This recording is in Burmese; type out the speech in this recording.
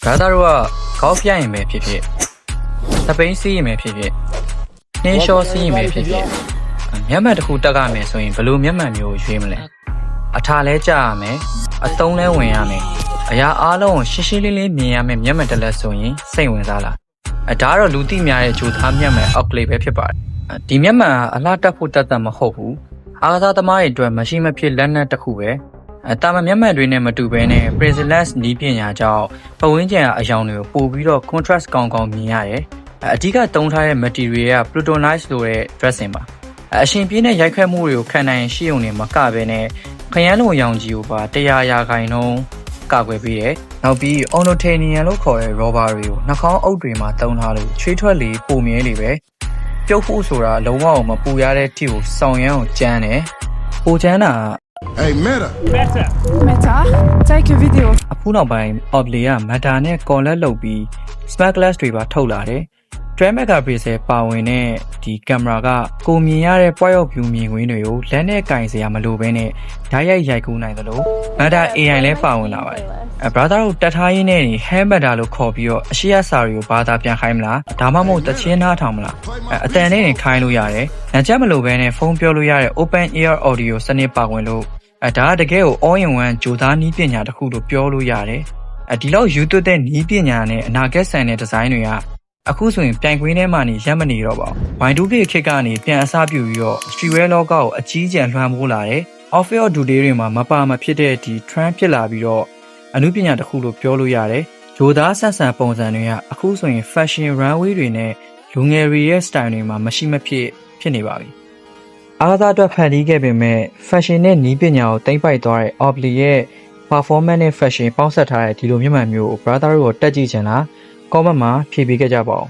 brother တို့ကကောက်ပြရင်ပဲဖြစ်ဖြစ်သပိန်းစီးရင်ပဲဖြစ်ဖြစ်နှင်းလျှောစီးရင်ပဲဖြစ်ဖြစ်မျက်မှန်တစ်ခုတက်ရမယ်ဆိုရင်ဘလို့မျက်မှန်မျိုးရွေးမလဲအထာလဲကြာရမယ်အသုံးလဲဝင်ရမယ်အရာအားလုံးကိုရှင်းရှင်းလင်းလင်းမြင်ရမယ်မျက်မှန်တက်လက်ဆိုရင်စိတ်ဝင်စားလားဒါကတော့လူသိများတဲ့ဂျိုသားမျက်မှန်အောက်ကလေးပဲဖြစ်ပါတယ်ဒီမျက်မှန်အလားတက်ဖို့တတ်မဟုတ်ဘူးအားကစားသမားတွေအတွက်မရှိမဖြစ်လက်နက်တစ်ခုပဲတာမန်မျက်မှန်တွေနဲ့မတူဘဲနဲ့ Prisonless နည်းပညာကြောင့်ပတ်ဝန်းကျင်အယောင်တွေကိုပို့ပြီးတော့ contrast ကောင်းမြင်ရတယ်အဓိကသုံးထားတဲ့ material က Plutonite လို့တဲ့ dressing ပါအရှင်ပြင်းတဲ့ရိုက်ခွဲမှုတွေကိုခံနိုင်ရှိုံနဲ့မကဘဲနဲ့ခရမ်းလုံရောင်ကြီးကိုပါ100%ကာကွယ်ပေးတယ်နောက်ပြီး Onotanian လို့ခေါ်တဲ့ rubber တွေကိုနှာခေါင်းအုပ်တွေမှာသုံးထားလို့ချွေးထွက်လေပုံမြဲလေပဲပြုတ်ဖို့ဆိုတာလုံးဝမပူရတဲ့ထိကိုစောင်ရမ်းကိုကျန်းတယ်ပိုကျန်းတာHey, Meta. Meta? Take a video. အခုနောက်ပိုင်း Oakley က Meta နဲ့ collab လုပ်ပြီး smart glass တွေပါထုတ်လာတယ်။ 12 megapixel ပါဝင်တဲ့ဒီကင်မရာကကိုမြင်ရတဲ့ point of view မြင်ကွင်းတွေကိုလက်နဲ့ကင်စရာမလိုဘဲနဲ့ဓာတ်ရိုက်ရိုက်ကူးနိုင်သလို Meta AI လည်းပါဝင်လာပါတယ်။ brother တို့တက်ထားရင်းနဲ့ hand Meta လို့ခေါ်ပြီးတော့အရှိရစာတွေကိုဘာသာပြန်ခိုင်းမလား။ဒါမှမဟုတ်တချင်းနားထောင်မလား။အတန်နဲ့ခိုင်းလို့ရတယ်။ညချက်မလိုဘဲနဲ့ဖုန်းပြောလို့ရတဲ့ open ear audio စနစ်ပါဝင်လို့ဒါတကယ်ကို all in one ဂျိုသားနီးပညာတစ်ခုလို့ပြောလို့ရတယ်ဒီလောက်ယူသွတ်တဲ့နီးပညာနဲ့အနာဂတ်ဆန်တဲ့ဒီဇိုင်းတွေကအခုဆိုရင်ပြိုင်ကွင်းထဲမှာနေရပ်မနေတော့ပါဘူး Y2K ခေတ်ကနေပြန်အစားပြုပြီးတော့ streetwear လောကကိုအကြီးကျယ်လွှမ်းမိုးလာတယ် office of today တွေမှာမပါမဖြစ်တဲ့ဒီ trend ဖြစ်လာပြီးတော့အမှုပညာတစ်ခုလို့ပြောလို့ရတယ်ဂျိုသားဆန်ဆန်ပုံစံတွေကအခုဆိုရင် fashion runway တွေနဲ့လူငယ်တွေရဲ့ style တွေမှာမရှိမဖြစ်နေပါပြီအားသာအတွက်ဖန်တီးခဲ့ပေမဲ့ fashion နဲ့နီးပညာကိုတိမ့်ပိုက်သွားတဲ့ Oakley ရဲ့ performance နဲ့ fashion ပေါင်းစပ်ထားတဲ့ဒီလိုမျက်မှန်မျိုးကို brother တို့တက်ကြည့်ချင်လား comment မှာဖြေပေးခဲ့ကြပါဦး